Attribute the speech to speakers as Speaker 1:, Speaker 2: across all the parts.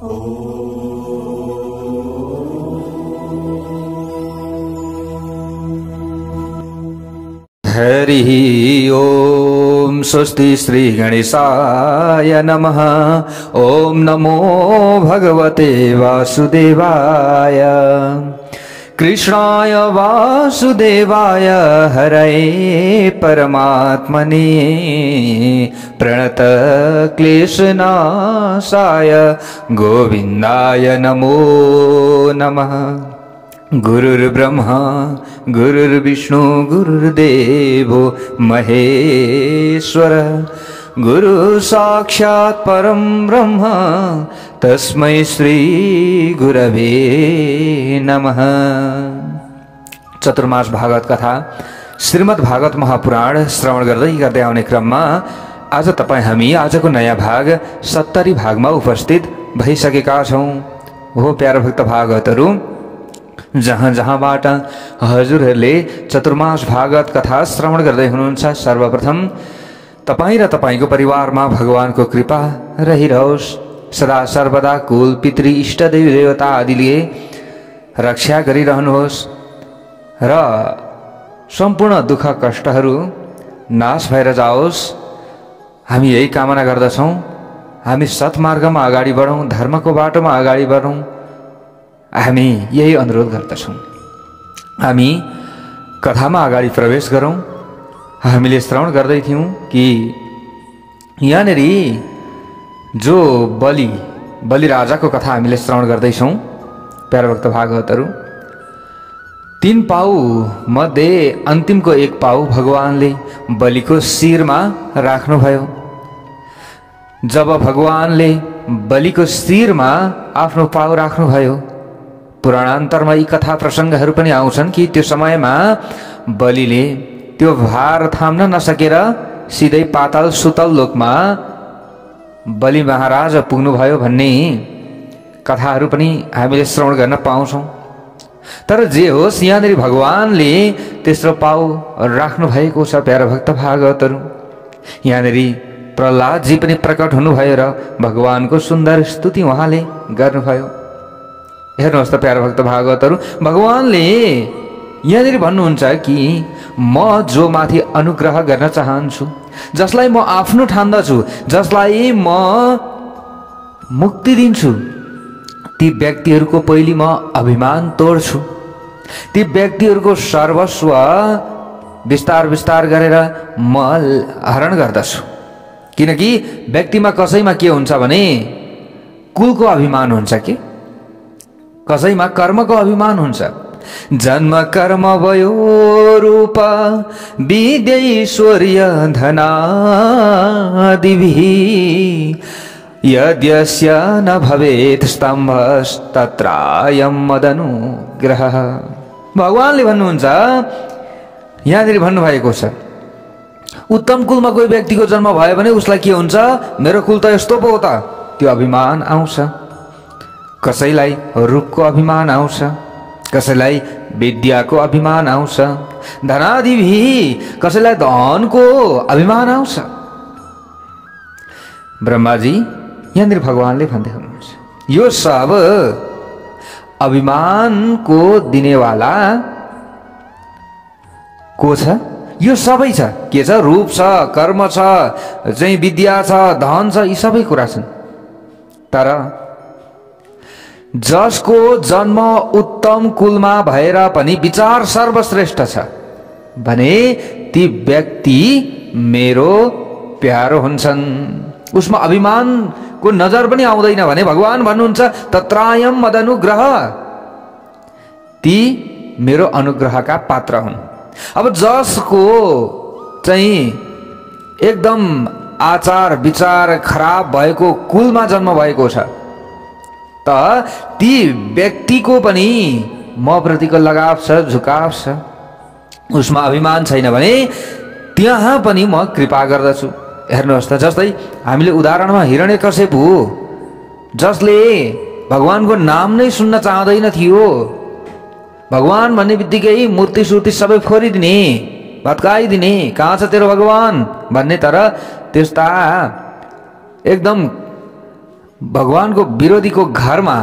Speaker 1: हरि ओम स्वस्ति श्री गणेशाय नमः। ओम नमो भगवते वासुदेवाय। कृष्णाय वासुदेवाय हरये परमात्मने प्रणत क्लेशनाशाय गोविंदाय नमो नमः। गुरुर्ब्रह्मा गुरुर्विष्णु गुरुर्देवो महेश्वर गुरु साक्षात् परम ब्रह्म तस्मै श्री गुरवे नमः। चतुर्मास भागवत कथा श्रीमद् भागवत महापुराण श्रवण गर्दै आउने क्रममा आज हामी आजको नयाँ भाग 70 भागमा उपस्थित भइसकेका छौं। हो प्यारो भक्त भागवतहरू, जहाँ जहाँबाट हजुरहरूले चतुर्मास भागवत कथा श्रवण गर्दै हुनुहुन्छ, सर्वप्रथम तपाईं र तपाईंको परिवारमा भगवानको कृपा रहिरहोस्। सदा सर्वदा कुल पितृ इष्ट देवी देवता आदिले रक्षा गरिरहनुहोस् र सम्पूर्ण दुःख कष्टहरू नाश भएर जाओस्। हामी यही कामना गर्दछौं। हामी सत्मार्गमा अगाडि बढौं, धर्मको बाटोमा अगाडि बढौं, हामी यही अनुरोध गर्दछौं। हामी कथामा अगाडि प्रवेश गरौं। हामीले श्रवण गर्दै थियौं कि यहाँनेरि जो बलि राजाको कथा हामीले श्रवण गर्दैछौं। प्यारा भक्त भागवतहरू, 3 पाउ मध्ये अन्तिमको 1 पाउ भगवानले बलिको शिरमा राख्नुभयो। जब भगवानले बलिको शिरमा आफ्नो पाउ राख्नुभयो, पुराणान्तरमा यी कथा प्रसङ्गहरू पनि आउँछन् कि त्यो समयमा बलिले त्यो भार थाम्न नसकेर सिधै पाताल सुतल लोकमा बलि महाराज पुग्नुभयो भन्ने कथाहरू पनि हामीले श्रवण गर्न पाउँछौं। तर जे होस्, यहाँनिर भगवानले तेस्रो पाउ राख्नु भएको छ। प्यारा भक्त भागवतहरू, यहाँनिर प्रहलादजी पनि प्रकट हुनुभयो र भगवानको सुन्दर स्तुति उहाँले गर्नुभयो। हेर्नुहोस् त प्यारा भक्त भागवतहरू, भगवानले यहाँनिर भन्नुहुन्छ कि म जो माथि अनुग्रह गर्न चाहन्छु, जसलाई म आफ्नो ठान्दछु, जसलाई म मुक्ति दिन्छु, ती व्यक्तिहरूको पहिले म अभिमान तोड्छु। ती व्यक्तिहरूको सर्वस्व विस्तार विस्तार गरेर म हरण गर्दछु। किनकि व्यक्तिमा कसैमा के हुन्छ भने कुलको अभिमान हुन्छ, कि कसैमा कर्मको अभिमान हुन्छ। जन्म कर्म भयो रूप विद्यैश्वर्य धनादिभिः यद्यस्य न भवेत् स्तम्भस्तत्रायं मदनुग्रहः। भगवानले भन्नुहुन्छ, यहाँनिर भन्नुभएको छ, उत्तम कुलमा कोही व्यक्तिको जन्म भयो भने उसलाई के हुन्छ, मेरो कुल त यस्तो पो हो त, त्यो अभिमान आउँछ। कसैलाई रूपको अभिमान आउँछ, कसैलाई विद्याको अभिमान आउँछ, धनादिभिः कसैलाई धनको अभिमान आउँछ। ब्रह्माजी यहाँनिर भगवानले भन्दै हुनुहुन्छ, यो सब अभिमानको दिनेवाला को छ? यो सबै छ। के छ? रूप छ, कर्म छ, चाहिँ विद्या छ, धन छ, यी सबै कुरा छन्। तर जसको जन्म उत्तम कुलमा भएर पनि विचार सर्वश्रेष्ठ छ भने ती व्यक्ति मेरो प्यारो हुन्छन्। उसमा अभिमानको नजर पनि आउँदैन भने भगवान भन्नुहुन्छ, तत्रायम मदनुग्रह, ती मेरो अनुग्रहका पात्र हुन्। अब जसको चाहिँ एकदम आचार विचार खराब भएको कुलमा जन्म भएको छ, त ती व्यक्तिको पनि म प्रतिको लगाव छ, झुकाव छ, उसमा अभिमान छैन भने त्यहाँ पनि म कृपा गर्दछु। हेर्नुहोस् त, जस्तै हामीले उदाहरणमा हिरण्यकश्यपु, जसले भगवानको नाम नै सुन्न चाहदैन थियो, भगवान भन्ने बित्तिकै मूर्ति सुर्ति सबै फोरिदिने, भत्काइदिने, कहाँ छ तेरो भगवान भन्ने। तर त्यस्ता एकदम भगवानको विरोधीको घरमा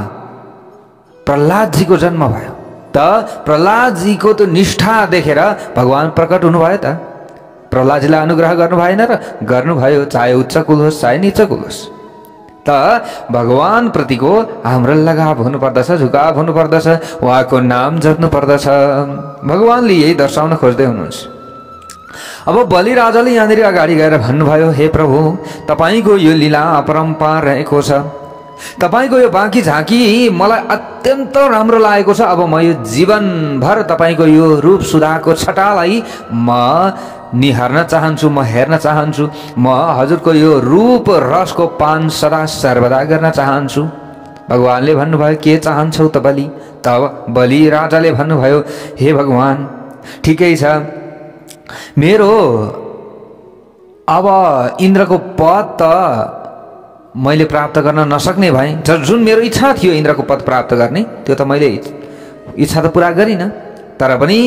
Speaker 1: प्रहलादजीको जन्म भयो। त प्रहलादजीको त्यो निष्ठा देखेर भगवान प्रकट हुनुभयो त। प्रहलादजीलाई अनुग्रह गर्नु भएन र गर्नुभयो, चाहे उच्च कुल होस् चाहे नीच कुल होस्। त भगवान प्रतिको हाम्रो लगाव हुनुपर्दछ, झुकाव हुनुपर्दछ, उहाँको नाम जप्नु पर्दछ। भगवानले यही दर्शाउन खोज्दै हुनुहुन्छ। अब बलिराजाले यहाँनिर अगाडि गएर भन्नुभयो, हे प्रभु, तपाईँको यो लीला अपरम्पार रहेको छ, तपाईँको यो बाँकी झाँकी मलाई अत्यन्त राम्रो लागेको छ। अब म यो जीवनभर तपाईँको यो रूप सुधाको छटालाई म निहार्न चाहन्छु, म हेर्न चाहन्छु, म हजुरको यो रूप रसको पान सदा सर्वदा गर्न चाहन्छु। भगवानले भन्नुभयो, के चाहन्छौ त बलि? तब बलि राजाले भन्नुभयो, हे भगवान, ठिकै छ, मेरो अब इन्द्रको पद त मैले प्राप्त गर्न नसक्ने भएँ। जुन मेरो इच्छा थियो इन्द्रको पद प्राप्त गर्ने, त्यो त मैले इच्छा त पुरा गरिनँ। तर पनि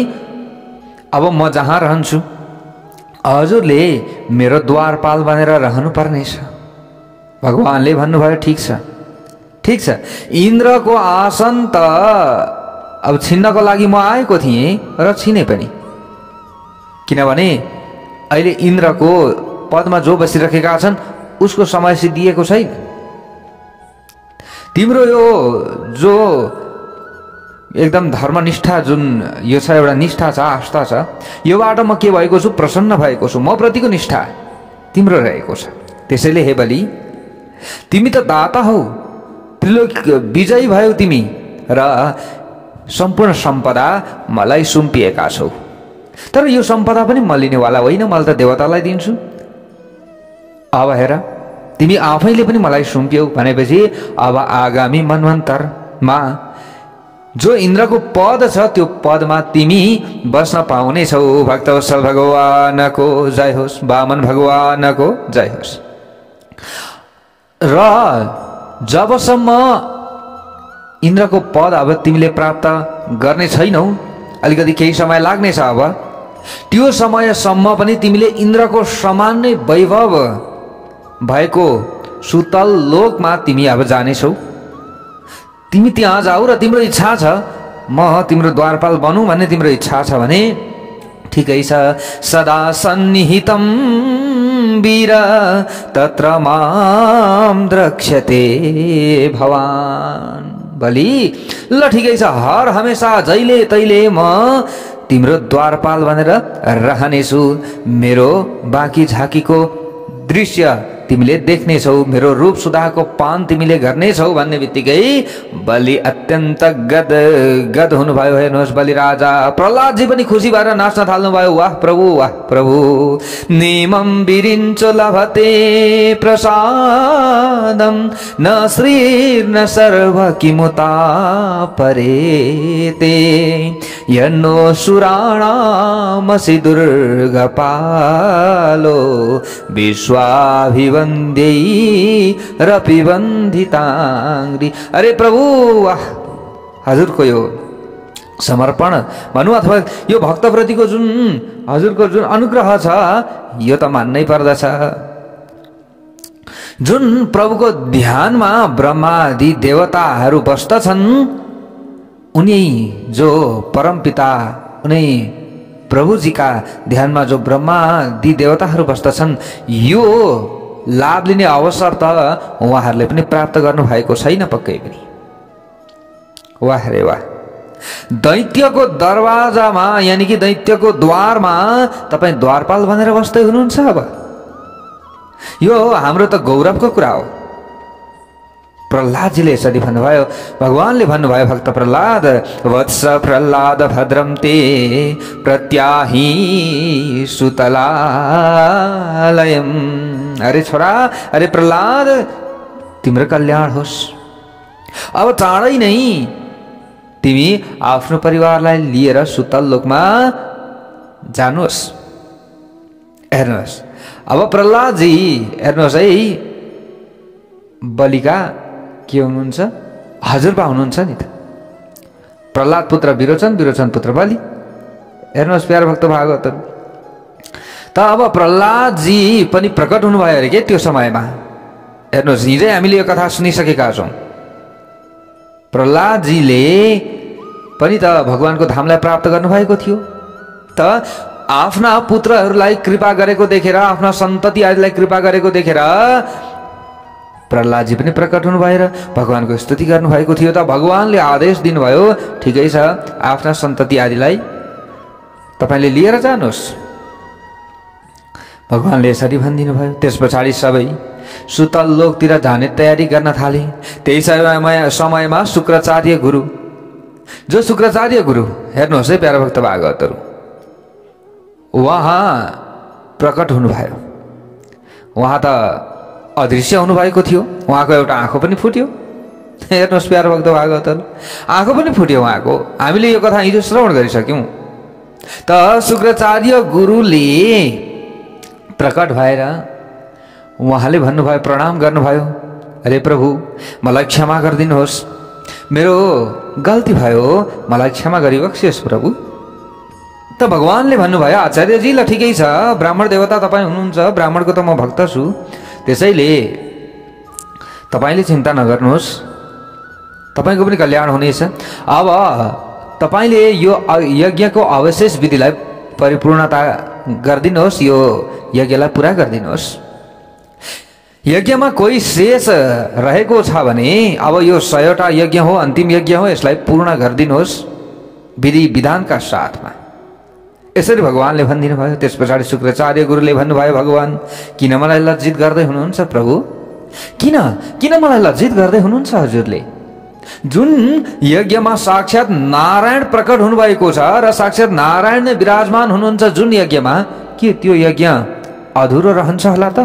Speaker 1: अब म जहाँ रहन्छु हजुरले मेरो द्वारपाल बनेर रहनु पर्नेछ। भगवानले भन्नुभयो, ठिक छ, ठिक छ, इन्द्रको आसन त अब छिन्नको लागि म आएको थिएँ र छिने पनि, किनभने अहिले इन्द्रको पदमा जो बसिरहेका छन् उसको समय सिद्धिएको छैन। तिम्रो यो जो एकदम धर्मनिष्ठा जुन यो छ, एउटा निष्ठा छ, आस्था छ, योबाट म के भएको छु, प्रसन्न भएको छु। म प्रतिको निष्ठा तिम्रो रहेको छ। त्यसैले हे बलि, तिमी त दाता हौ, त्रिलोक विजयी भयौ तिमी, र सम्पूर्ण सम्पदा मलाई सुम्पिएका छौ। तर यो सम्पदा पनि म लिनेवाला होइन, मैले त देवतालाई दिन्छु। अब हेर, तिमी आफैले पनि मलाई सुम्प्यौ भनेपछि अब आगामी मनवन्तरमा जो इन्द्रको पद छ त्यो पदमा तिमी बस्न पाउनेछौ। भक्तवत्सल भगवानको जय होस्, वामन भगवानको जय होस्। र जबसम्म इन्द्रको पद अब तिमीले प्राप्त गर्ने छैनौ, अलिकति केही समय लाग्नेछ, अब त्यो समयसम्म पनि तिमीले इन्द्रको समान नै वैभव भएको सुतल लोकमा तिमी अब जानेछौ। तिमी त्यहाँ जाऊ र तिम्रो इच्छा छ म तिम्रो द्वारपाल बनौँ भन्ने तिम्रो इच्छा छ भने ठिकै छ। सदा सन्निहितं वीर तत्र मां द्रक्ष्यते भवान। बलि, ल ठिकै छ, हर हमेशा जहिले तैले म तिम्रो द्वारपाल बनेर रहनेछु। मेरो बाँकी झाँकीको दृश्य तिमीले देख्नेछौ, मेरो रूप सुधाको पान तिमीले गर्नेछौ भन्ने बित्तिकै बलि अत्यन्त गद हुनुभयो। हेर्नुहोस्, बलि राजा प्रहलादजी पनि खुसी भएर नाच्न थाल्नुभयो। वाह प्रभु, वाह प्रभु, निमं विरिञ्चो लभते प्रसादम न श्रीर्न सर्व किमुता परेते यन्नो सुराणामसि दुर्गपालो विश्वाभिव रपिबन्धिताङ्ग्री। अरे प्रभु, वाह, हजुरको यो समर्पण भनौँ अथवा यो भक्तप्रतिको जुन हजुरको जुन अनुग्रह छ यो त मान्नै पर्दछ। जुन प्रभुको ध्यानमा ब्रह्मादि देवताहरू बस्दछन्, उनी जो परमपिता, उनी प्रभुजीका ध्यानमा जो ब्रह्मादि देवताहरू बस्दछन्, यो लाभ लिने अवसर त उहाँहरूले पनि प्राप्त गर्नु भएको छैन पक्कै पनि। वाह रे वाह, दैत्यको दरवाजामा यानि कि दैत्यको द्वारमा तपाईँ द्वारपाल भनेर बस्दै हुनुहुन्छ। अब यो हाम्रो त गौरवको कुरा हो। प्रहलादजीले यसरी भन्नुभयो, भगवानले भन्नुभयो, भक्त प्रहलाद, वत्स प्रहलाद भद्रम ते प्रत्याही सुतलालयम। अरे छोरा, अरे प्रहलाद, तिम्रो कल्याण होस्। अब चाँडै नै तिमी आफ्नो परिवारलाई लिएर सुतल लोकमा जानुहोस्। हेर्नुहोस्, अब प्रहलादजी हेर्नुहोस् है, बलिका के हुनुहुन्छ, हजुरबा हुनुहुन्छ नि त। प्रहलाद पुत्र विरोचन, विरोचन पुत्र बलि। हेर्नुहोस् प्यारो भक्त भागवतहरू, त अब प्रहलादजी पनि प्रकट हुनुभयो अरे के त्यो समयमा। हेर्नुहोस्, हिजै हामीले यो कथा सुनिसकेका छौँ। प्रहलादजीले पनि त भगवानको धामलाई प्राप्त गर्नुभएको थियो। त आफ्ना पुत्रहरूलाई कृपा गरेको देखेर, आफ्ना सन्तति आदिलाई कृपा गरेको देखेर प्रहलादजी पनि प्रकट हुनु भएर भगवानको स्तुति गर्नुभएको थियो। त भगवानले आदेश दिनुभयो, ठिकै छ, आफ्ना सन्तति आदिलाई तपाईँले लिएर जानुहोस्। भगवानले यसरी भनिदिनु भयो। त्यस पछाडि सबै सुतल लोकतिर जाने तयारी गर्न थाले। त्यही समयमा शुक्राचार्य गुरु, जो शुक्राचार्य गुरु, हेर्नुहोस् है प्यारा भक्त भागवतहरू, उहाँ प्रकट हुनुभयो। उहाँ त अदृश्य हुनुभएको थियो। उहाँको एउटा आँखो पनि फुट्यो। हेर्नुहोस् प्यारा भक्त भागवतहरू, आँखो पनि फुट्यो उहाँको। हामीले यो कथा हिजो श्रवण गरिसक्यौँ। त शुक्राचार्य गुरुले प्रकट भएर उहाँले भन्नुभयो, प्रणाम गर्नुभयो, अरे प्रभु मलाई क्षमा गरिदिनुहोस्, मेरो गल्ती भयो, मलाई क्षमा गरिबक्सियोस् प्रभु। त भगवानले भन्नुभयो, आचार्यजी ल ठिकै छ, ब्राह्मण देवता तपाईँ हुनुहुन्छ, ब्राह्मणको त म भक्त छु, त्यसैले तपाईँले चिन्ता नगर्नुहोस्, तपाईँको पनि कल्याण हुनेछ। अब तपाईँले यो यज्ञको अवशेष विधिलाई परिपूर्णता गरिदिनुहोस्, यो यज्ञलाई पुरा गरिदिनुहोस्। यज्ञमा कोही शेष रहेको छ भने अब यो 100वटा यज्ञ हो, अन्तिम यज्ञ हो, यसलाई पूर्ण गरिदिनुहोस् विधि विधानका साथमा। यसरी भगवानले भनिदिनु भयो। त्यस पछाडि शुक्राचार्य गुरुले भन्नुभयो, भगवान किन मलाई लज्जित गर्दै हुनुहुन्छ प्रभु? किन मलाई लज्जित गर्दै हुनुहुन्छ हजुरले? जुन यज्ञमा साक्षात नारायण प्रकट हुनुभएको छ र साक्षात नारायण नै विराजमान हुनुहुन्छ जुन यज्ञमा, के त्यो यज्ञ अधुरो रहन्छ होला त?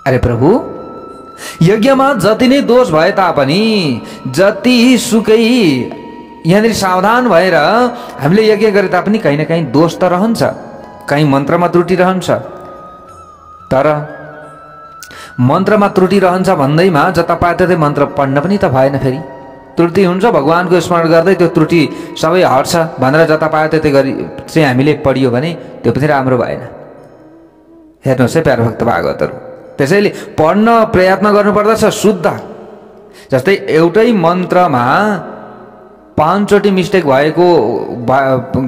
Speaker 1: अरे प्रभु, यज्ञमा जति नै दोष भए तापनि, जति सुकै यहाँनिर सावधान भएर हामीले यज्ञ गरे तापनि कहीँ न कहीँ दोष त रहन्छ, कहीँ मन्त्रमा त्रुटि रहन्छ। तर मन्त्रमा त्रुटि रहन्छ भन्दैमा जतापाए त्यतै मन्त्र पढ्न पनि त भएन। फेरि त्रुटि हुन्छ, भगवानको स्मरण गर्दै त्यो त्रुटि सबै हट्छ भनेर जतापाए त्यतै गरी चाहिँ हामीले पढियो भने त्यो पनि राम्रो भएन। हेर्नुहोस् है प्यारो भक्त भागवतहरू, त्यसैले पढ्न प्रयत्न गर्नुपर्दछ शुद्ध। जस्तै एउटै मन्त्रमा 5 चोटि मिस्टेक भएको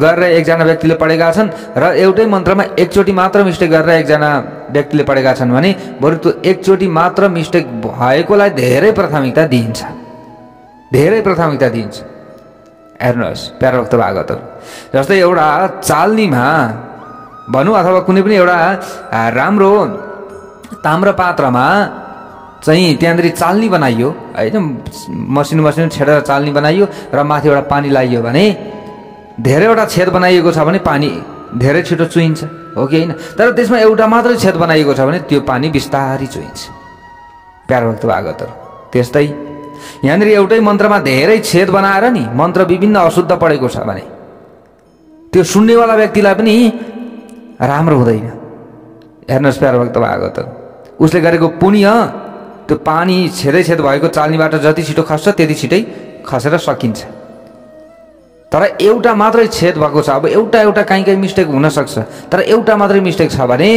Speaker 1: गरेर एकजना व्यक्तिले पढेका छन् र एउटै मन्त्रमा 1 चोटि मात्र मिस्टेक गरेर एकजना व्यक्तिले पढेका छन् भने बरु त्यो 1 चोटि मात्र मिस्टेक भएकोलाई धेरै प्राथमिकता दिइन्छ, धेरै प्राथमिकता दिइन्छ। हेर्नुहोस् प्यारो भक्त भागवतहरू, जस्तै एउटा चाल्नीमा भनौँ अथवा कुनै पनि एउटा राम्रो ताम्र पात्रमा चाहिँ त्यहाँनिर चाल्नी बनाइयो होइन, मसिनो छेडेर चाल्नी बनाइयो र माथि एउटा पानी लगाइयो भने धेरैवटा छेद बनाइएको छ भने पानी धेरै छिटो चुइन्छ, हो कि होइन? तर त्यसमा एउटा मात्रै छेद बनाइएको छ भने त्यो पानी बिस्तारै चुइन्छ। प्यारो भक्त भागवतहरू, त्यस्तै यहाँनिर एउटै मन्त्रमा धेरै छेद बनाएर नि मन्त्र विभिन्न अशुद्ध पढेको छ भने त्यो सुन्नेवाला व्यक्तिलाई पनि राम्रो हुँदैन। हेर्नुहोस् प्यारो भक्त भागवतहरू, उसले गरेको पुण्य त्यो पानी छेद भएको चाल्नीबाट जति छिटो खस्छ त्यति छिटै खसेर सकिन्छ। तर एउटा मात्रै छेद भएको छ, अब एउटा कहीँ मिस्टेक हुनसक्छ, तर एउटा मात्रै मिस्टेक छ भने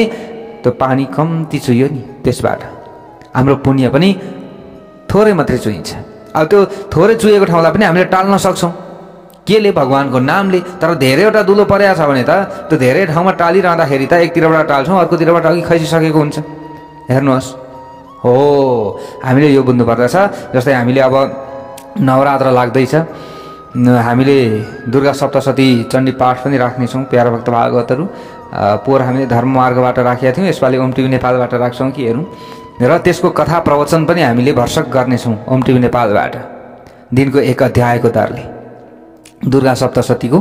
Speaker 1: त्यो पानी कम्ती चुइयो नि, त्यसबाट हाम्रो पुण्य पनि थोरै मात्रै चुइन्छ। अब त्यो थोरै चुएको ठाउँलाई पनि हामीले टाल्न सक्छौँ, केले? भगवानको नामले। तर धेरैवटा दुलो परेको छ भने त त्यो धेरै ठाउँमा टालिरहँदाखेरि त एकतिरबाट टाल्छौँ, अर्कोतिरबाट अघि खसिसकेको हुन्छ। हेर्नुहोस्, हो हामीले यो बुझ्नुपर्दछ। जस्तै हामीले अब नवरात्र लाग्दैछ, हामीले दुर्गा सप्तशती चण्डी पाठ पनि राख्नेछौँ प्यारा भक्त भागवतहरू। पोहोर हामीले धर्म मार्गबाट राखेका थियौँ, यसपालि ओम टिभी नेपालबाट राख्छौँ कि हेरौँ। र त्यसको कथा प्रवचन पनि हामीले भर्सक गर्नेछौँ ओम टिभी नेपालबाट, दिनको 1 अध्यायको दरले दुर्गा सप्तशतीको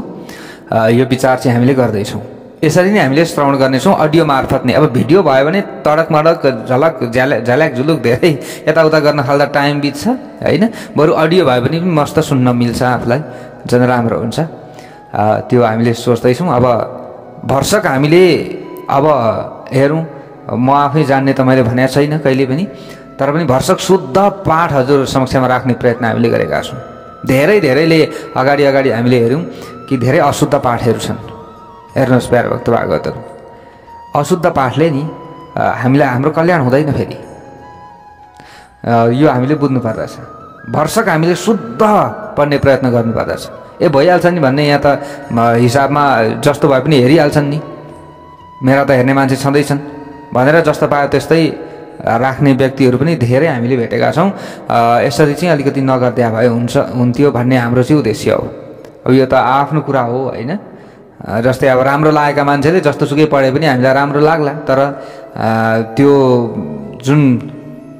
Speaker 1: यो विचार चाहिँ हामीले गर्दैछौँ। यसरी नै हामीले श्रवण गर्नेछौँ अडियो मार्फत नै। अब भिडियो भयो भने तडक मडक झलक झल्याक झुलुक धेरै यताउता गर्न थाल्दा टाइम बित्छ होइन, बरु अडियो भयो भने पनि मस्त सुन्न मिल्छ, आफूलाई झन् राम्रो हुन्छ। त्यो हामीले सोच्दैछौँ। अब भर्सक हामीले अब हेरौँ, म आफै जान्ने त मैले भनेको छैन कहिले पनि, तर पनि भर्सक शुद्ध पाठ हजुर समक्षमा राख्ने प्रयत्न हामीले गरेका छौँ। धेरैले अगाडि हामीले हेऱ्यौँ कि धेरै अशुद्ध पाठहरू छन्। हेर्नुहोस् प्यारो भक्त भागवतहरू, अशुद्ध पाठले नि हामीलाई हाम्रो कल्याण हुँदैन। फेरि यो हामीले बुझ्नु पर्दछ। भरसक हामीले शुद्ध पढ्ने प्रयत्न गर्नुपर्दछ। भइहाल्छ नि भन्ने यहाँ त हिसाबमा जस्तो भए पनि हेरिहाल्छन् नि, मेरा त हेर्ने मान्छे छँदैछन् भनेर जस्तो पायो त्यस्तै राख्ने व्यक्तिहरू पनि धेरै हामीले भेटेका छौँ। यसरी चाहिँ अलिकति नगरिदिया भए हुन्थ्यो भन्ने हाम्रो चाहिँ उद्देश्य हो। अब यो त आफ्नो कुरा हो होइन। जस्तै अब राम्रो लागेका मान्छेले जस्तोसुकै पढे पनि हामीलाई राम्रो लाग्ला, तर त्यो जुन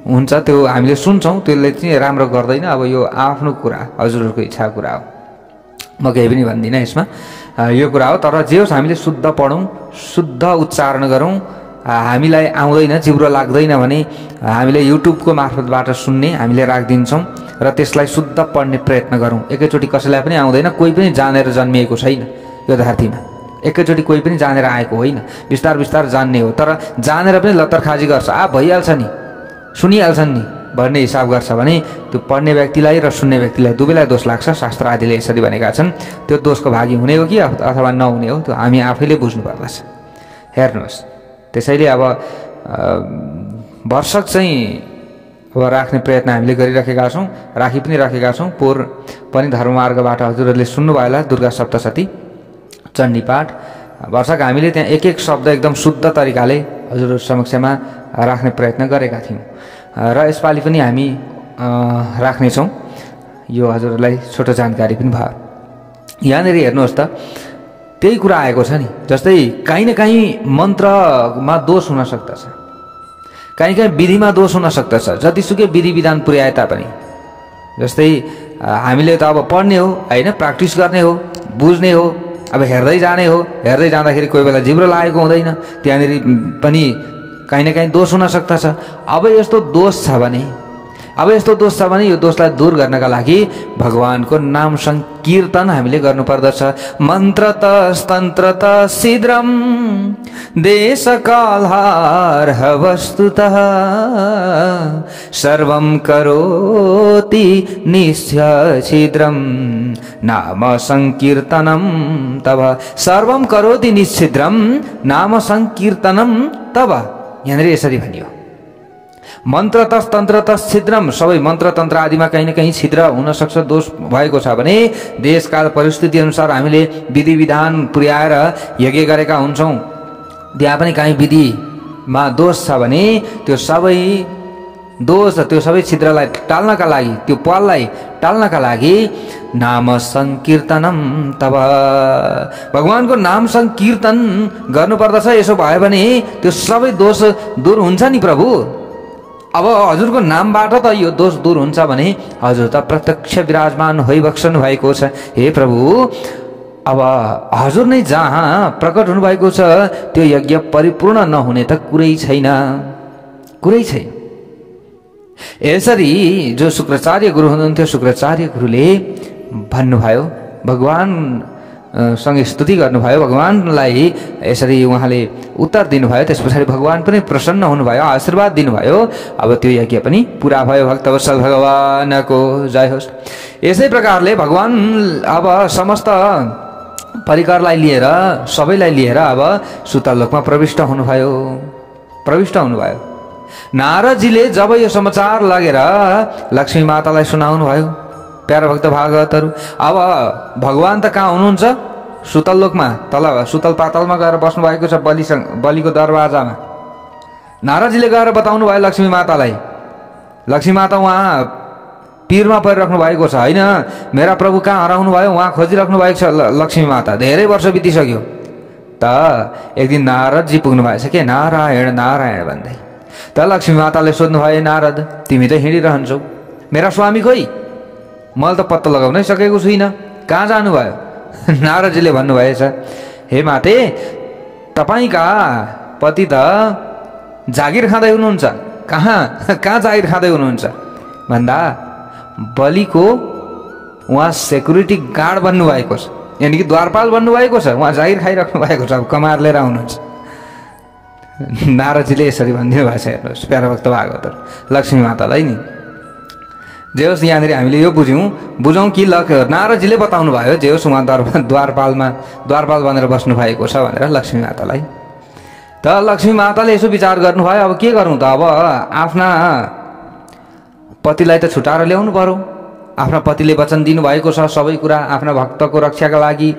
Speaker 1: हुन्छ त्यो हामीले सुन्छौँ त्यसले चाहिँ राम्रो गर्दैन। अब यो आफ्नो कुरा, हजुरहरूको इच्छाको कुरा हो, म केही पनि भन्दिनँ यसमा। यो कुरा हो, तर जे होस् हामीले शुद्ध पढौँ, शुद्ध उच्चारण गरौँ। हामीलाई आउँदैन, जिब्रो लाग्दैन भने हामीले युट्युबको मार्फतबाट सुन्ने हामीले राखिदिन्छौँ र त्यसलाई शुद्ध पढ्ने प्रयत्न गरौँ। एकैचोटि कसैलाई पनि आउँदैन, कोही पनि जानेर जन्मिएको छैन यो धरतीमा। एकैचोटि कोही पनि जानेर आएको होइन, बिस्तार बिस्तार जान्ने हो। तर जानेर पनि लत्तरखाजी गर्छ, भइहाल्छ नि, सुनिहाल्छन् नि भन्ने हिसाब गर्छ भने त्यो पढ्ने व्यक्तिलाई र सुन्ने व्यक्तिलाई दुवैलाई दोष लाग्छ। शास्त्र आदिले यसरी भनेका छन्। त्यो दोषको भागी हुने हो कि अथवा नहुने हो त्यो हामी आफैले बुझ्नु पर्दछ। हेर्नुहोस्, त्यसैले अब वर्षक चाहिँ अब राख्ने प्रयत्न हामीले गरिराखेका छौँ, राखी पनि राखेका छौँ। पोहोर पनि धर्ममार्गबाट हजुरहरूले सुन्नुभयो होला दुर्गा सप्तशती चण्डी पाठ। वर्षक हामीले त्यहाँ एक एक शब्द एकदम शुद्ध तरिकाले हजुरहरू समक्षमा राख्ने प्रयत्न गरेका थियौँ र यसपालि पनि हामी राख्नेछौँ। यो हजुरहरूलाई छोटो जानकारी पनि भयो। यहाँनिर हेर्नुहोस् त, त्यही कुरा आएको छ नि। जस्तै काहीँ न काहीँ मन्त्रमा दोष हुन सक्दछ, काहीँ काहीँ विधिमा दोष हुन सक्दछ, जतिसुकै विधि विधान पुर्याए तापनि। जस्तै हामीले त अब पढ्ने हो होइन, प्र्याक्टिस गर्ने हो, बुझ्ने हो, अब हेर्दै जाने हो। हेर्दै जाँदाखेरि कोही बेला जिब्रो लागेको हुँदैन, त्यहाँनिर पनि काहीँ न काहीँ दोष हुन सक्दछ। अब यस्तो दोष छ भने यो दोषलाई दूर गर्नका लागि भगवानको नाम संकीर्तन हामीले गर्नुपर्दछ। मन्त्रतस्तन्त्रत सिद्रम देशकालहारः वस्तुतः सर्वं करोति निश्चिद्रम नाम संकीर्तनम तव। सर्वं करोति निश्चिद्रम नाम संकीर्तनम तव। यहाँनिर यसरी भनियो, मन्त्रतस् तन्त्रतस् छिद्रम। सबै मन्त्र तन्त्र आदिमा कहीँ न कहीँ छिद्र हुनसक्छ, दोष भएको छ भने देशकाल परिस्थिति अनुसार हामीले विधि विधान पुर्याएर यज्ञ गरेका हुन्छौँ। त्यहाँ पनि काहीँ विधिमा दोष छ भने त्यो सबै दोष, त्यो सबै छिद्रलाई टाल्नका लागि, त्यो पाललाई टाल्नका लागि नाम संकीर्तनम तब, भगवानको नाम संकीर्तन गर्नुपर्दछ। यसो भयो भने त्यो सबै दोष दूर हुन्छ नि प्रभु। अब हजुरको नामबाट त यो दोष दूर हुन्छ भने हजुर त प्रत्यक्ष विराजमान भइबक्सनु भएको छ। हे प्रभु, अब हजुर नै जहाँ प्रकट हुनुभएको छ त्यो यज्ञ परिपूर्ण नहुने त कुरै छैन, कुरै छैन। यसरी जो शुक्राचार्य गुरु हुनुहुन्थ्यो, शुक्राचार्य गुरुले भन्नुभयो, भगवान सँगै स्तुति गर्नुभयो, भगवानलाई यसरी उहाँले उत्तर दिनुभयो। त्यस पछाडि भगवान पनि प्रसन्न हुनुभयो, आशीर्वाद दिनुभयो। अब त्यो यज्ञ पनि पुरा भयो। भक्तवत्सल भगवानको जय होस्। यसै प्रकारले भगवान अब समस्त परिकारलाई लिएर, सबैलाई लिएर अब सुतलोकमा प्रविष्ट हुनुभयो। नारदजीले जब यो समाचार लगेर लक्ष्मी मातालाई सुनाउनु भयो, प्यारा भक्त भागवतहरू, अब भगवान त कहाँ हुनुहुन्छ? सुतलोकमा, तल सुतल पातलमा गएर बस्नु भएको छ बलिको दरवाजामा। नारदजीले गएर बताउनु भयो लक्ष्मी मातालाई। लक्ष्मी माता उहाँ पिरमा परिराख्नु भएको छ होइन, मेरा प्रभु कहाँ हराउनु भयो उहाँ खोजिराख्नु भएको छ लक्ष्मी माता। धेरै वर्ष बितिसक्यो। त एक दिन नारदजी पुग्नु भएछ के, नारायण नारायण भन्दै। त लक्ष्मी माताले सोध्नु भयो, नारद तिमी त हिँडिरहन्छौ, मेरा स्वामी खोइ? मैले त पत्ता लगाउनै सकेको छुइनँ, कहाँ जानुभयो? नारदजीले भन्नुभएछ, हे माते, तपाईँका पति त जागिर खाँदै हुनुहुन्छ। कहाँ जागिर खाँदै हुनुहुन्छ भन्दा बलिको उहाँ सेक्युरिटी गार्ड बन्नुभएको छ, यानि कि द्वारपाल बन्नुभएको छ। उहाँ जागिर खाइराख्नु भएको छ, कमार लिएर आउनुहुन्छ। नारदजीले यसरी भनिदिनु भएको छ। हेर्नुहोस् प्यारा भक्त भागवतहरू, लक्ष्मी मातालाई नि जे होस् यहाँनिर हामीले यो बुझौँ कि नारदजीले बताउनु भयो, जे होस् उहाँ द्वारपाल बनेर बस्नु भएको छ भनेर लक्ष्मी मातालाई। त लक्ष्मी माताले यसो विचार गर्नुभयो, अब के गरौँ त? अब आफ्ना पतिलाई त छुटाएर ल्याउनु पर्यो। आफ्ना पतिले वचन दिनुभएको छ सबै कुरा आफ्ना भक्तको रक्षाका लागि,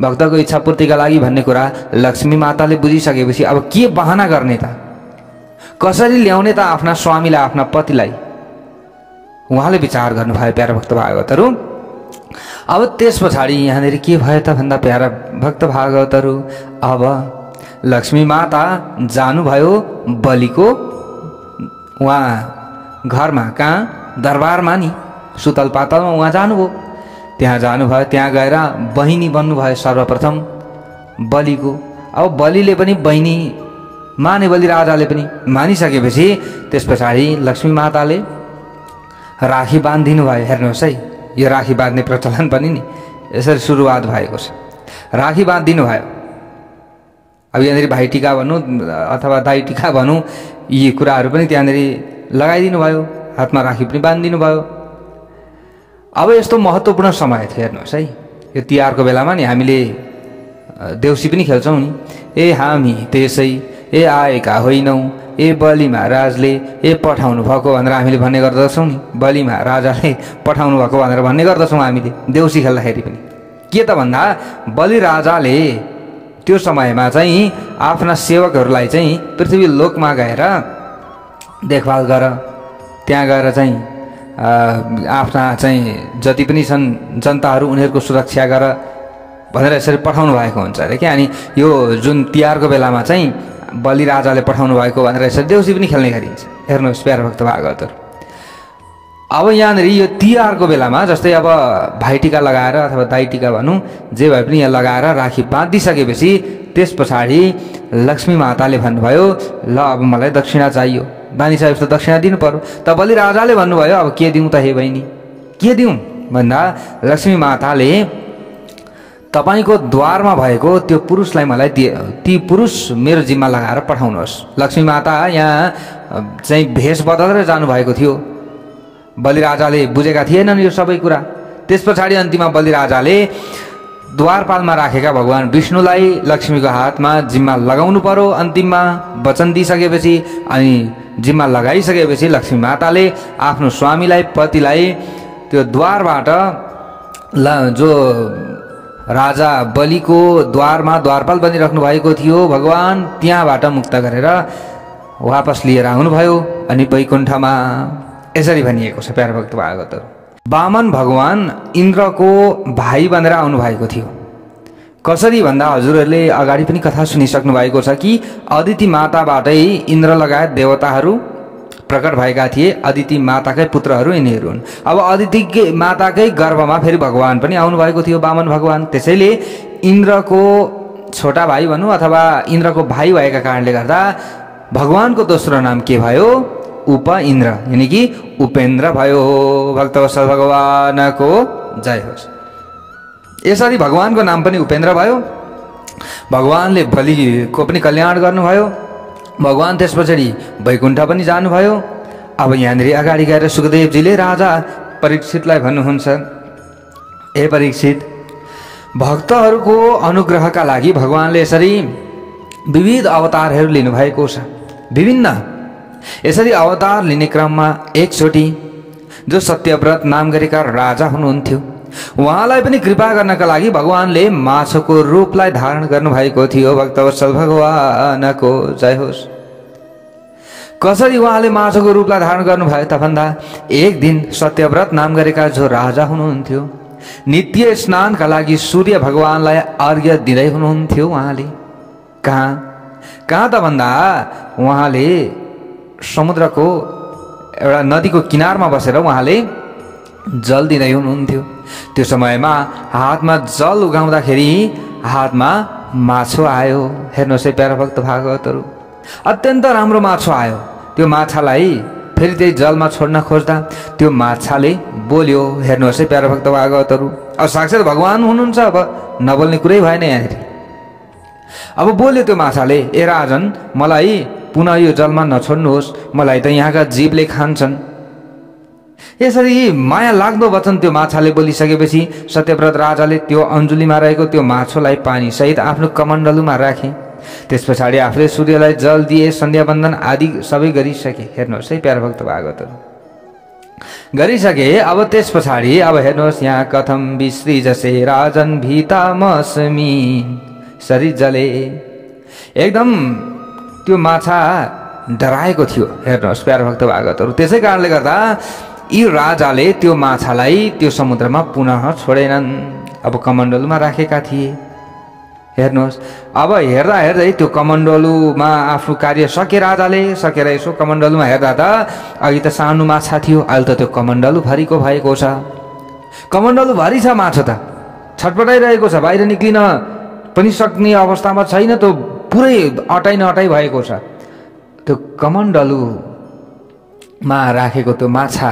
Speaker 1: भक्तको इच्छा पूर्तिका लागि भन्ने कुरा लक्ष्मी माताले बुझिसकेपछि अब के बहाना गर्ने त, कसरी ल्याउने त आफ्ना स्वामीलाई, आफ्ना पतिलाई, उहाँले विचार गर्नुभयो प्यारा भक्त भागवतहरू। अब त्यस पछाडि यहाँनिर के भयो त भन्दा प्यारा भक्त भागवतहरू, अब लक्ष्मी माता जानुभयो बलिको उहाँ घरमा, कहाँ दरबारमा नि, सुतल पातलमा उहाँ जानुभयो। त्यहाँ जानुभयो, त्यहाँ गएर बहिनी बन्नुभयो सर्वप्रथम बलिको। अब बलिले पनि बहिनी माने, बलि राजाले पनि मानिसकेपछि त्यस पछाडि लक्ष्मी माताले राखी बाँधिदिनु भयो। हेर्नुहोस् है, यो राखी बाँध्ने प्रचलन पनि नि यसरी सुरुवात भएको छ। राखी बाँधिदिनु भयो। अब यहाँनिर भाइटिका भनौँ अथवा दाइटिका भनौँ, यी कुराहरू पनि त्यहाँनिर लगाइदिनु भयो, हातमा राखी पनि बाँधिदिनु भयो। अब यस्तो महत्त्वपूर्ण समय थियो हेर्नुहोस् है, यो तिहारको बेलामा नि हामीले देउसी पनि खेल्छौँ नि। ए हामी त्यसै ए आएका होइनौँ, ए बलि महाराजले ए पठाउनु भएको भनेर हामीले भन्ने गर्दछौँ नि। बलि महाराजाले पठाउनु भएको भनेर भन्ने गर्दछौँ हामीले देउसी खेल्दाखेरि पनि। के त भन्दा बलि राजाले त्यो समयमा चाहिँ आफ्ना सेवकहरूलाई चाहिँ पृथ्वी लोकमा गएर देखभाल गर, त्यहाँ गएर चाहिँ आफ्ना चाहिँ जति पनि छन् जनताहरू उनीहरूको सुरक्षा गर भनेर यसरी पठाउनु भएको हुन्छ अरे क्या। अनि यो जुन तिहारको बेलामा चाहिँ बलि राजाले पठाउनु भएको भनेर यसरी देउसी पनि खेल्ने गरिन्छ। हेर्नुहोस् प्यारा भक्त भागवतहरू, अब यहाँनिर यो तिहारको बेलामा जस्तै अब भाइटिका लगाएर अथवा दाइटिका भनौँ जे भए पनि यहाँ लगाएर राखी बाँधिसकेपछि त्यस पछाडि लक्ष्मी माताले भन्नुभयो ल अब मलाई दक्षिणा चाहियो, बाँधिसकेपछि त दक्षिणा दिनु पर्यो। त बलि राजाले भन्नुभयो अब के दिउँ त हे बहिनी, के दिउँ भन्दा लक्ष्मी माताले तपाईको द्वारमा भएको त्यो पुरुषलाई मलाई ती पुरुष मेरो जिम्मा लगाएर पठाउनुहोस्। लक्ष्मी माता यहाँ चाहिँ भेष बदलेर जानुभएको थियो। बलि राजाले बुझेका थिएनन् यो सबै कुरा। त्यस पछाडि अन्तिममा बलि राजाले द्वारपालमा राखेका भगवान विष्णुलाई लक्ष्मीको हातमा जिम्मा लगाउनु पर्यो। अन्तिममा वचन दिइसकेपछि अनि जिम्मा लगाइसकेपछि लक्ष्मी माताले आफ्नो स्वामीलाई, पतिलाई त्यो द्वारबाट जो राजा बलिको द्वारमा द्वारपाल बनिराख्नु भएको थियो भगवान, त्यहाँबाट मुक्त गरेर वापस लिएर आउनुभयो अनि वैकुण्ठमा। यसरी भनिएको छ प्यारा भक्त भागवतहरू। वामन भगवान इन्द्रको भाइ बनेर आउनु भएको थियो। कसरी भन्दा हजुरहरूले अगाडि पनि कथा सुनिसक्नु भएको छ कि अदिति माताबाटै इन्द्र लगायत देवताहरू प्रकट भएका थिए। अदिति माताकै पुत्रहरू यिनीहरू हुन्। अब अदिति माताकै गर्भमा फेरि भगवान पनि आउनुभएको थियो, वामन भगवान। त्यसैले इन्द्रको छोटा भाइ भनौँ अथवा इन्द्रको भाइ भएका कारणले गर्दा भगवानको दोस्रो नाम के भयो? उप इन्द्र, यानी कि उपेन्द्र भयो। भक्तवत्सल भगवानको जय होस्। यसरी भगवानको नाम पनि उपेन्द्र भयो। भगवानले बलिको पनि कल्याण गर्नुभयो। भगवान त्यस पछाडि वैकुण्ठ पनि जानुभयो। अब यहाँनिर अगाडि गएर सुखदेवजीले राजा परीक्षितलाई भन्नुहुन्छ, हे परीक्षित, भक्तहरूको अनुग्रहका लागि भगवानले यसरी विविध अवतारहरू लिनुभएको छ। विभिन्न यसरी अवतार लिने क्रममा एकचोटि जो सत्यव्रत नाम गरेका राजा हुनुहुन्थ्यो, उहाँलाई पनि कृपा गर्नका लागि भगवानले माछोको रूपलाई धारण गर्नुभएको थियो। भक्तवत्सल भगवानको जय होस्। कसरी उहाँले माछोको रूपलाई धारण गर्नुभयो त भन्दा एक दिन सत्यव्रत नाम गरेका जो राजा हुनुहुन्थ्यो, नित्य स्नानका लागि सूर्य भगवानलाई अर्घ्य दिँदै हुनुहुन्थ्यो। उहाँले कहाँ त भन्दा उहाँले समुद्रको एउटा नदीको किनारमा बसेर उहाँले जल दिँदै हुनुहुन्थ्यो। त्यो समयमा हातमा जल उगाउँदाखेरि हातमा माछो आयो। हेर्नुहोस् है प्यारा भक्त भागवतहरू, अत्यन्त राम्रो माछो आयो। त्यो माछालाई फेरि त्यही जलमा छोड्न खोज्दा त्यो माछाले बोल्यो। हेर्नुहोस् है प्यारा भक्त भागवतहरू, अब साक्षात् भगवान हुनुहुन्छ। अब नबोल्ने कुरै भएन यहाँनिर। अब बोल्यो त्यो माछाले, ए राजन, मलाई पुनः यो जलमा नछोड्नुहोस्, मलाई त यहाँका जीवले खान्छन्। यसरी माया लाग्दो वचन त्यो माछाले बोलिसकेपछि सत्यव्रत राजाले त्यो अञ्जुलीमा रहेको त्यो माछोलाई पानी सहित आफ्नो कमण्डलुमा राखे। त्यस पछाडि आफूले सूर्यलाई जल दिए, सन्ध्या वन्दन आदि सबै गरिसके। हेर्नुहोस् है प्यारा भक्त भागवतहरू, गरिसके। अब त्यस पछाडि अब हेर्नुहोस् यहाँ कथम विश्री जसे राजन भीतामस्मि शरीर जले। एकदम त्यो माछा डराएको थियो। हेर्नुहोस् प्यारा भक्त भागवतहरू। त्यसै कारणले गर्दा यी राजाले त्यो माछालाई त्यो समुद्रमा पुनः छोडेनन्। अब कमण्डलुमा राखेका थिए। हेर्नुहोस् अब हेर्दा हेर्दै त्यो कमण्डलुमा आफ्नो कार्य सके राजाले। सकेर यसो कमण्डलुमा हेर्दा त अघि त सानो माछा थियो, अहिले त त्यो कमण्डलु भरिको भएको छ। कमण्डलु भरि छ माछा त छटपटाइरहेको छ, बाहिर निक्लिन पनि सक्ने अवस्थामा छैन, त्यो पुरै अटाइ नअटाइ भएको छ। त्यो कमण्डलुमा राखेको त्यो माछा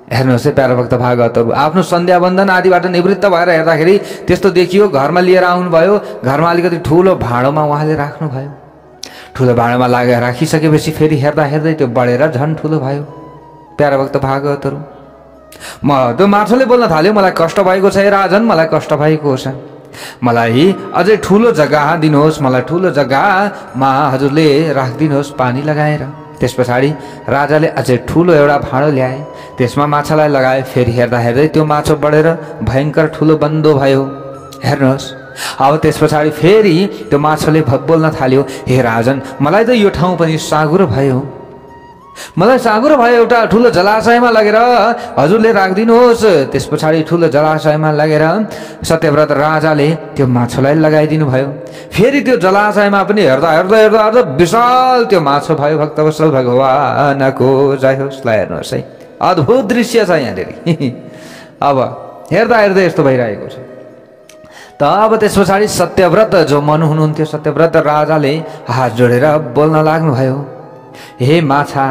Speaker 1: हेर्नुहोस् है प्यारा भक्त भागवतहरू। आफ्नो सन्ध्या बन्धन आदिबाट निवृत्त भएर हेर्दाखेरि त्यस्तो देखियो। घरमा लिएर आउनुभयो। घरमा अलिकति ठुलो भाँडोमा उहाँले राख्नुभयो। ठुलो भाँडोमा लागेर राखिसकेपछि फेरि हेर्दा हेर्दै त्यो बढेर झन् ठुलो भयो। प्यारा भक्त भागवतहरू म त्यो माछाले बोल्न थाल्यो, मलाई कष्ट भएको छ हे राजन, मलाई कष्ट भएको छ, मलाई अझै ठुलो जग्गा दिनुहोस्, मलाई ठुलो जग्गामा हजुरले राखिदिनुहोस् पानी लगाएर। त्यस पछाडि राजाले अझै ठुलो एउटा भाँडो ल्याए, त्यसमा माछालाई लगाए। फेरि हेर्दा हेर्दै त्यो माछा बढेर भयङ्कर ठुलो बन्दो भयो। हेर्नुहोस् अब त्यस पछाडि फेरि त्यो माछाले बोल्न थाल्यो, हे राजन मलाई त यो ठाउँ पनि साँघुरो भयो, मलाई साँघुरो भयो, एउटा ठुलो जलाशयमा लगेर हजुरले राखिदिनुहोस्। त्यस पछाडि ठुलो जलाशयमा लगेर सत्यव्रत राजाले त्यो माछालाई लगाइदिनु भयो। फेरि त्यो जलाशयमा पनि हेर्दा हेर्दा हेर्दा हेर्दा विशाल त्यो माछा भयो। भक्तवत्सल भगवानको जय होस्। हेर्नुहोस् है अद्भुत दृश्य छ यहाँनिर। अब हेर्दा हेर्दै यस्तो भइरहेको छ। त अब त्यस पछाडि सत्यव्रत जो मनु हुनुहुन्थ्यो, सत्यव्रत राजाले हात जोडेर बोल्न लाग्नुभयो, हे माछा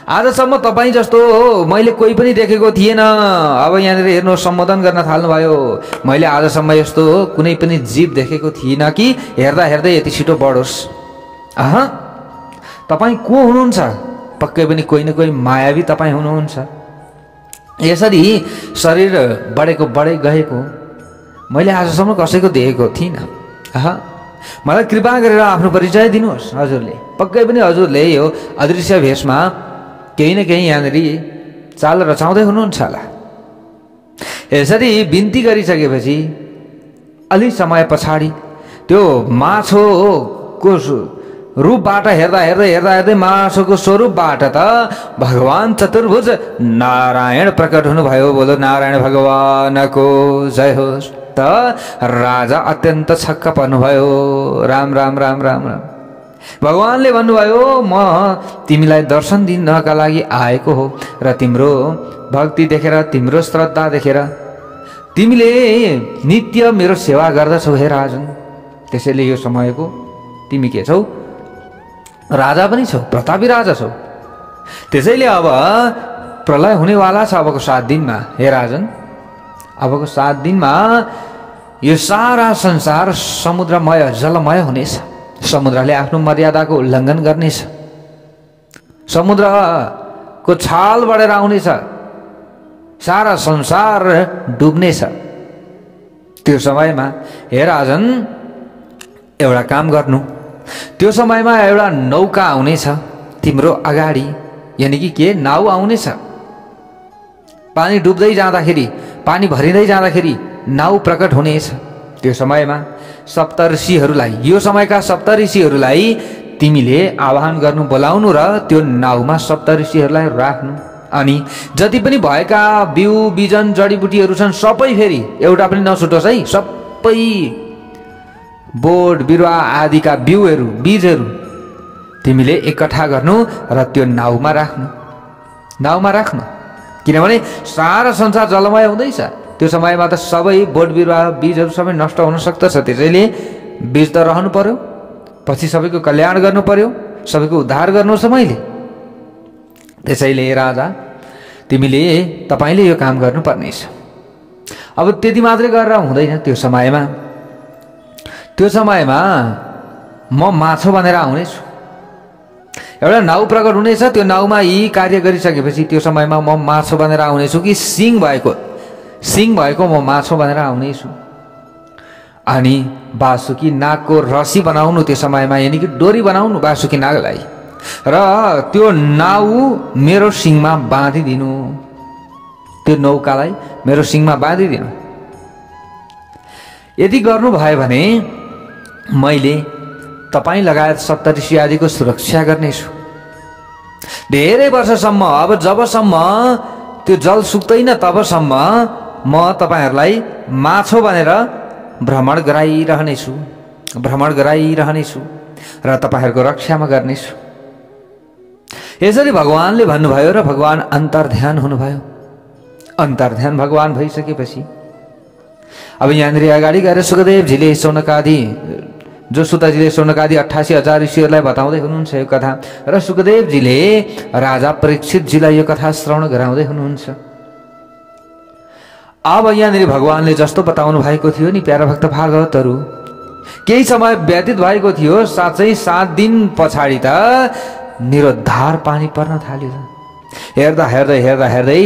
Speaker 1: आजसम्म तपाईँ जस्तो मैले कोही पनि देखेको थिएन। अब यहाँनिर हेर्नु सम्बोधन गर्न थाल्नुभयो, मैले आजसम्म यस्तो कुनै पनि जीव देखेको थिइनँ कि हेर्दा हेर्दै यति छिटो बढोस्। तपाईँ को हुनुहुन्छ? पक्कै पनि कोही न कोही मायावी तपाईँ हुनुहुन्छ। यसरी शरीर बढेको बढै गएको मैले आजसम्म कसैको देखेको थिइनँ। मलाई कृपा गरेर आफ्नो परिचय दिनुहोस् हजुरले। पक्कै पनि हजुरले यो अदृश्य भेषमा केही न केही यहाँनिर चाल रचाउँदै हुनुहुन्छ होला। यसरी बिन्ती गरिसकेपछि अलि समय पछाडि त्यो माछोको रूपबाट हेर्दा हेर्दै हेर्दा हेर्दै माछोको स्वरूपबाट त भगवान चतुर्भुज नारायण प्रकट हुनुभयो। बोलो नारायण भगवानको जय होस्। त राजा अत्यन्त छक्क पर्नुभयो। राम राम राम राम राम। भगवानले भन्नुभयो, म तिमीलाई दर्शन दिनका लागि आएको हो र तिम्रो भक्ति देखेर, तिम्रो श्रद्धा देखेर तिमीले नित्य मेरो सेवा गर्दछौ हे राजन। त्यसैले यो समयको तिमी के छौ? राजा पनि छौ, प्रतापी राजा छौ। त्यसैले अब प्रलय हुनेवाला छ अबको 7 दिनमा हे राजन। अबको 7 दिनमा यो सारा संसार समुद्रमय जलमय हुनेछ। समुद्रले आफ्नो मर्यादाको उल्लङ्घन गर्नेछ। समुद्रको छाल बढेर आउनेछ। सारा संसार डुब्नेछ। त्यो समयमा हे राजन एउटा काम गर्नु, त्यो समयमा एउटा नौका आउनेछ तिम्रो अगाडि, यानि कि के नाउ आउनेछ। पानी डुब्दै जाँदाखेरि, पानी भरिँदै जाँदाखेरि नाउ प्रकट हुनेछ। त्यो समयमा सप्तऋषिहरूलाई, यो समयका सप्तऋषिहरूलाई तिमीले आह्वान गर्नु, बोलाउनु र त्यो नाउमा सप्तऋषिहरूलाई राख्नु। अनि जति पनि भएका बिउ बिजन जडीबुटीहरू छन् सबै फेरि एउटा पनि नछुटोस् है। सबै बोट बिरुवा आदिका बिउहरू बीजहरू तिमीले एकट्ठा गर्नु र त्यो नाउमा राख्नु। नाउमा राख्नु किनभने सारा संसार जलमय हुँदैछ। त्यो समयमा त सबै बोट बिरुवा बीजहरू सबै नष्ट हुन सक्दछ। त्यसैले बीज त रहनु पर्यो, पछि सबैको कल्याण गर्नु पर्यो, सबैको उद्धार गर्नु छ मैले। त्यसैले राजा तिमीले, तपाईँले यो काम गर्नुपर्नेछ। अब त्यति मात्रै गरेर हुँदैन। त्यो समयमा म माछो बनेर आउनेछु। एउटा नाउ प्रकट हुनेछ। त्यो नाउमा यी कार्य गरिसकेपछि त्यो समयमा म माछो बनेर आउनेछु कि सिङ भएको म माछो बनेर आउनेछु। अनि बासुकी नागको रसी बनाउनु त्यो समयमा, यानि कि डोरी बनाउनु बासुकी नागलाई, र त्यो नाउ मेरो सिङमा बाँधिदिनु। त्यो नौकालाई मेरो सिङमा बाँधिदिनु। यदि गर्नुभयो भने मैले तपाईँ लगायत सप्तऋषि आदिको सुरक्षा गर्नेछु। धेरै वर्षसम्म, अब जबसम्म त्यो जल सुक्दैन तबसम्म म तपाईहरूलाई माछो बनेर भ्रमण गराइरहनेछु र तपाईहरूको रक्षा म गर्नेछु। यसरी भगवानले भन्नुभयो र भगवान अन्तर्ध्यान हुनुभयो। अन्तर्ध्यान भगवान भइसकेपछि अब यहाँनिर अगाडि गएर सुखदेवजीले शौनकादि, जो सुतजीले शौनकादि 88,000 ऋषिहरूलाई बताउँदै हुनुहुन्छ यो कथा, र सुखदेवजीले राजा परीक्षितजीलाई यो कथा श्रवण गराउँदै हुनुहुन्छ। अब यहाँनिर भगवानले जस्तो बताउनु भएको थियो नि प्यारा भक्त भागवतहरू, केही समय व्यतीत भएको थियो, साँच्चै 7 दिन पछाडि त निरोद्धार पानी पर्न थाल्यो। हेर्दा हेर्दै हेर्दा हेर्दै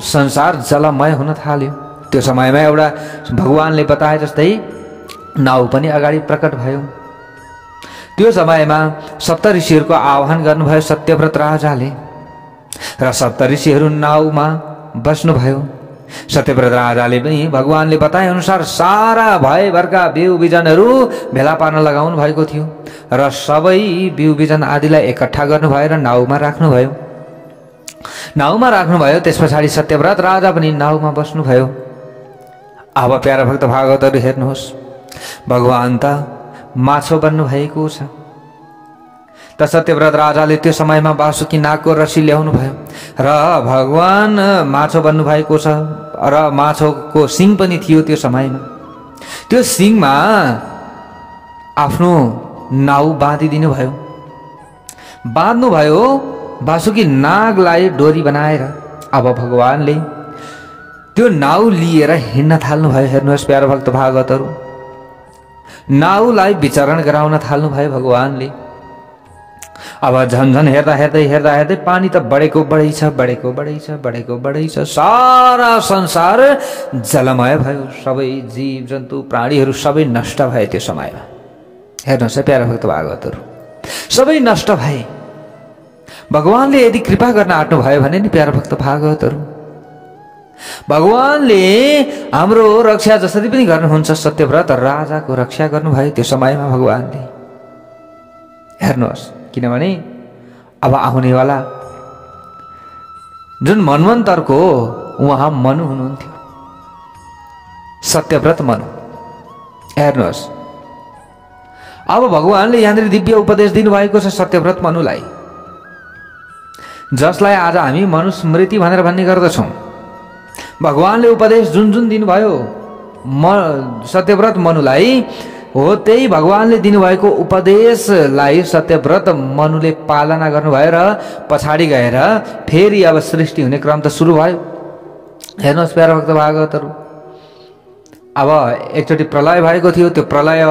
Speaker 1: संसार जलमय हुन थाल्यो। त्यो समयमा एउटा भगवानले बताए जस्तै नाउ पनि अगाडि प्रकट भयो। त्यो समयमा सप्तऋषिहरूको आह्वान गर्नुभयो सत्यव्रत राजाले, र सप्तऋषिहरू नाउमा बस्नुभयो। सत्यव्रत राजाले पनि भगवानले बताए अनुसार सारा भयभरका बिउ बिजनहरू भेला पार्न लगाउनु भएको थियो, र सबै बिउ बिजन आदिलाई एकट्ठा गर्नुभयो र नाउमा राख्नुभयो। नाउमा राख्नुभयो। त्यस पछाडि सत्यव्रत राजा पनि नाउमा बस्नुभयो। अब प्यारा भक्त भागवतहरू हेर्नुहोस्, भगवान त माछो बन्नु भएको छ। त सत्यव्रत राजाले त्यो समयमा वासुकी नागको रसी ल्याउनु भयो र भगवान माछो बन्नु भएको छ, र माछोको सिङ पनि थियो त्यो समयमा। त्यो सिङमा आफ्नो नाउ बाँधिदिनु भयो। बाँध्नुभयो वासुकी नागलाई डोरी बनाएर। अब भगवानले त्यो नाउ लिएर हिँड्न थाल्नुभयो। हेर्नुहोस् प्यारा भक्त भागवतहरू, नाउलाई विचरण गराउन थाल्नुभयो भगवानले। अब झन्झन हेर्दा हेर्दै हेर्दा हेर्दै पानी त बढेको बढै छ। सारा संसार जलमय भयो। सबै जीव जन्तु प्राणीहरू सबै नष्ट भए त्यो समयमा। हेर्नुहोस् प्यारा भक्त भागवतहरू, सबै नष्ट भए। भगवानले यदि कृपा गर्न आँट्नु भयो भने नि प्यारा भक्त भागवतहरू, भगवानले हाम्रो रक्षा जसरी पनि गर्नुहुन्छ, सत्यव्रत राजाको रक्षा गर्नुभयो त्यो समयमा भगवानले। हेर्नुहोस्, किनभने अब आउनेवाला जुन मन्वन्तरको उहाँ मनु हुनुहुन्थ्यो, सत्यव्रत मनु। हेर्नुहोस्, अब भगवानले यहाँनिर दिव्य उपदेश दिनुभएको छ सत्यव्रत मनुलाई, जसलाई आज हामी मनुस्मृति भनेर भन्ने गर्दछौँ। भगवानले उपदेश जुन जुन दिनुभयो सत्यव्रत मनुलाई, हो त्यही भगवानले दिनुभएको उपदेशलाई सत्यव्रत मनुले पालना गर्नुभयो र पछाडि गएर फेरि अब सृष्टि हुने क्रम त सुरु भयो। हेर्नुहोस् प्यारा भक्त भागवतहरू, अब एकचोटि प्रलय भएको थियो। त्यो प्रलय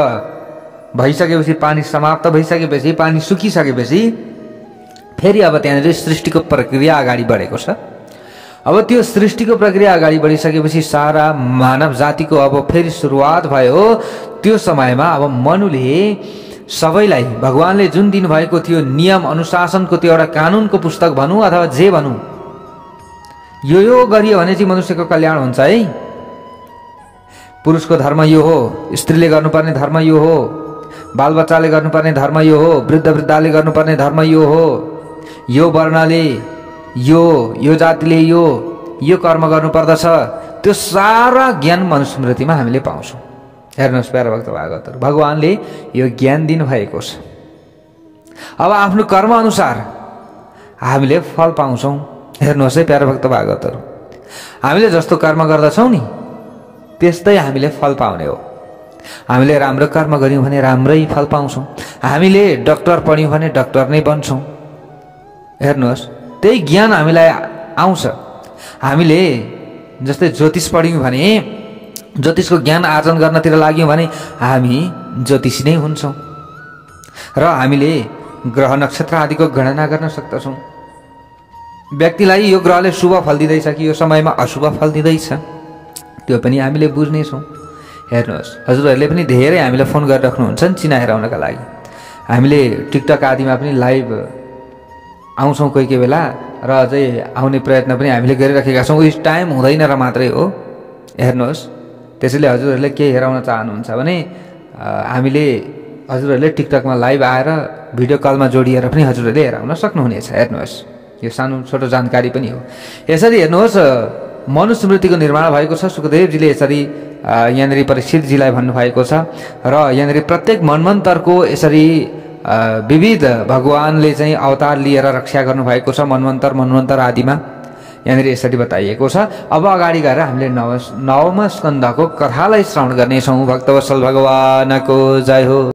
Speaker 1: भइसकेपछि, पानी समाप्त भइसकेपछि, पानी सुकिसकेपछि फेरि अब त्यहाँनिर सृष्टिको प्रक्रिया अगाडि बढेको छ। अब त्यो सृष्टिको प्रक्रिया अगाडि बढिसकेपछि सारा मानव जातिको अब फेरि सुरुवात भयो। त्यो समयमा अब मनुले सबैलाई भगवानले जुन दिनुभएको थियो नियम अनुशासनको, त्यो एउटा कानुनको पुस्तक भनौँ अथवा जे भनौँ, यो गरियो भने चाहिँ मनुष्यको कल्याण हुन्छ है। पुरुषको धर्म यो हो, स्त्रीले गर्नुपर्ने धर्म यो हो, बालबच्चाले गर्नुपर्ने धर्म यो हो, वृद्ध वृद्धाले गर्नुपर्ने धर्म यो हो, यो वर्णले यो जातिले यो कर्म गर्नुपर्दछ। त्यो सारा ज्ञान मनुस्मृतिमा हामीले पाउँछौँ। हेर्नुहोस् प्यारा भक्त भागवतहरू, भगवानले यो ज्ञान दिनुभएको छ। अब आफ्नो कर्म अनुसार हामीले फल पाउँछौँ। हेर्नुहोस् है प्यारा भक्त भागवतहरू, हामीले जस्तो कर्म गर्दछौँ नि त्यस्तै हामीले फल पाउने हो। हामीले राम्रो कर्म गऱ्यौँ भने राम्रै फल पाउँछौँ। हामीले डक्टर पढ्यौँ भने डक्टर नै बन्छौँ। हेर्नुहोस्, त्यही ज्ञान हामीलाई आउँछ। हामीले जस्तै ज्योतिष पढ्यौँ भने, ज्योतिषको ज्ञान आर्जन गर्नतिर लाग्यौँ भने हामी ज्योतिषी नै हुन्छौँ, र हामीले ग्रह नक्षत्र आदिको गणना गर्न सक्दछौँ। व्यक्तिलाई यो ग्रहले शुभ फल दिँदैछ कि यो समयमा अशुभ फल दिँदैछ, त्यो पनि हामीले बुझ्नेछौँ। हेर्नुहोस्, हजुरहरूले पनि धेरै हामीलाई फोन गरिराख्नुहुन्छ नि चिना हेराउनका लागि। हामीले टिकटक आदिमा पनि लाइभ आउँछौँ कोही कोही बेला, र अझै आउने प्रयत्न पनि हामीले गरिराखेका छौँ। उस टाइम हुँदैन र मात्रै हो, हेर्नुहोस्। त्यसैले हजुरहरूले के हेराउन चाहनुहुन्छ भने हामीले हजुरहरूले टिकटकमा लाइभ आएर भिडियो कलमा जोडिएर पनि हजुरहरूले हेराउन सक्नुहुनेछ। हेर्नुहोस्, यो सानो छोटो जानकारी पनि हो। यसरी हेर्नुहोस्, मनुस्मृतिको निर्माण भएको छ। सुखदेवजीले यसरी यहाँनिर परीक्षितजीलाई भन्नुभएको छ र यहाँनिर प्रत्येक मन्वन्तरको यसरी विविध भगवानले चाहिँ अवतार लिएर रक्षा गर्नुभएको छ। मन्वन्तर आदिमा यहाँनिर यसरी बताइएको छ। अब अगाडि गएर हामीले नवम स्कन्धको कथालाई श्रवण गर्नेछौँ। भक्तवत्सल भगवानको जय हो।